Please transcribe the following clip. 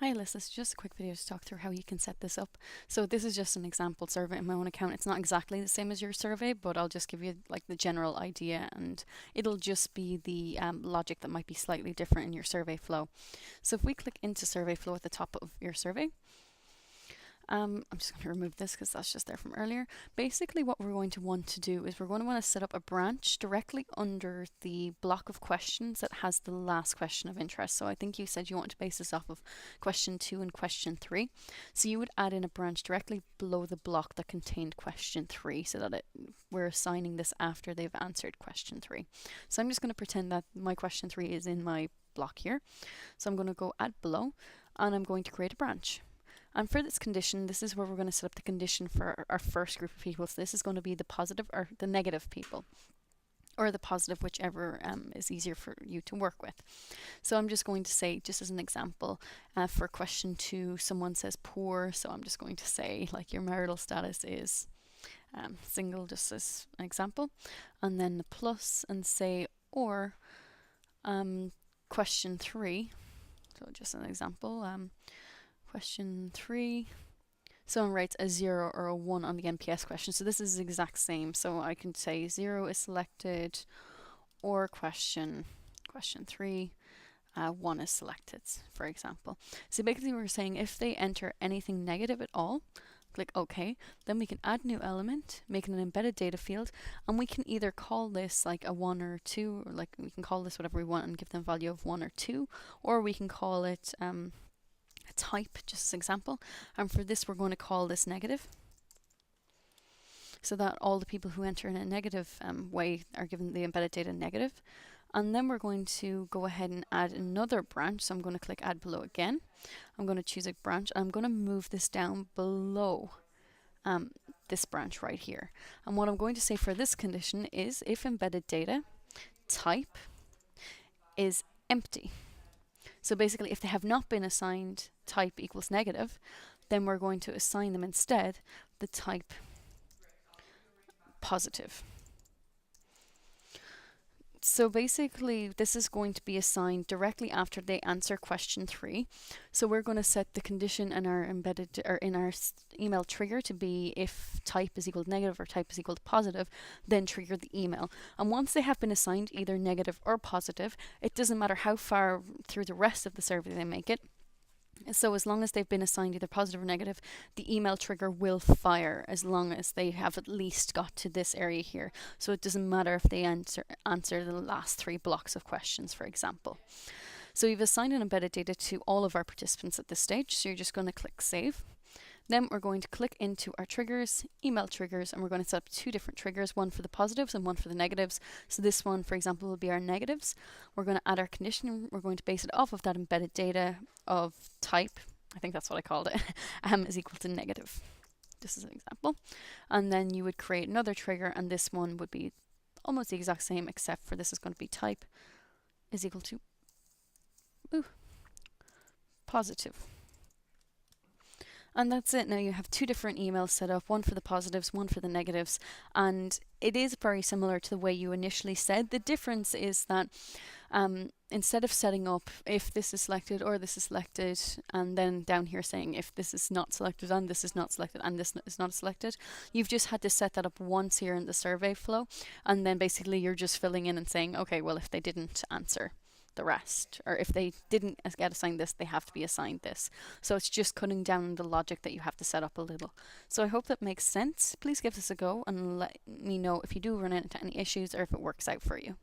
Hi, Liz. This is just a quick video to talk through how you can set this up. So this is just an example survey in my own account. It's not exactly the same as your survey, but I'll just give you like the general idea, and it'll just be the logic that might be slightly different in your survey flow. So if we click into survey flow at the top of your survey, I'm just going to remove this because that's just there from earlier. Basically, what we're going to want to do is we're going to want to set up a branch directly under the block of questions that has the last question of interest. So I think you said you want to base this off of question 2 and question 3. So you would add in a branch directly below the block that contained question 3 so that we're assigning this after they've answered question 3. So I'm just going to pretend that my question 3 is in my block here. So I'm going to go add below and I'm going to create a branch. And for this condition, this is where we're going to set up the condition for our first group of people. So this is going to be the positive or the negative people, or the positive, whichever is easier for you to work with. So I'm just going to say, just as an example, for question 2, someone says poor. So I'm just going to say like your marital status is single, just as an example. And then the plus and say, or question 3. So just an example. Question 3, someone writes a 0 or a 1 on the NPS question. So this is the exact same. So I can say 0 is selected, or question 3, 1 is selected, for example. So basically we're saying if they enter anything negative at all, click OK, then we can add new element, make it an embedded data field, and we can either call this like a 1 or 2, or like we can call this whatever we want and give them value of 1 or 2, or we can call it type, just as an example. And for this, we're going to call this negative, so that all the people who enter in a negative way are given the embedded data negative. And then we're going to go ahead and add another branch. So I'm going to click add below again. I'm going to choose a branch. I'm going to move this down below this branch right here. And what I'm going to say for this condition is if embedded data type is empty. So basically, if they have not been assigned type equals negative, then we're going to assign them instead the type positive. So basically, this is going to be assigned directly after they answer question 3. So we're going to set the condition in our embedded or in our email trigger to be if type is equal to negative or type is equal to positive, then trigger the email. And once they have been assigned either negative or positive, it doesn't matter how far through the rest of the survey they make it. So as long as they've been assigned either positive or negative, the email trigger will fire as long as they have at least got to this area here. So it doesn't matter if they answer the last 3 blocks of questions, for example. So we've assigned an embedded data to all of our participants at this stage. So you're just going to click save. Then we're going to click into our triggers, email triggers, and we're going to set up 2 different triggers, one for the positives and one for the negatives. So this one, for example, will be our negatives. We're going to add our condition. We're going to base it off of that embedded data of type, I think that's what I called it, is equal to negative. This is an example. And then you would create another trigger, and this one would be almost the exact same, except for this is going to be type is equal to positive. And that's it. Now you have 2 different emails set up, one for the positives, one for the negatives. And it is very similar to the way you initially said. The difference is that instead of setting up if this is selected or this is selected, and then down here saying if this is not selected and this is not selected and this is not selected, you've just had to set that up once here in the survey flow. And then basically you're just filling in and saying, okay, well, if they didn't answer the rest, or if they didn't get assigned this, they have to be assigned this. So it's just cutting down the logic that you have to set up a little. So I hope that makes sense. Please give this a go and let me know if you do run into any issues or if it works out for you.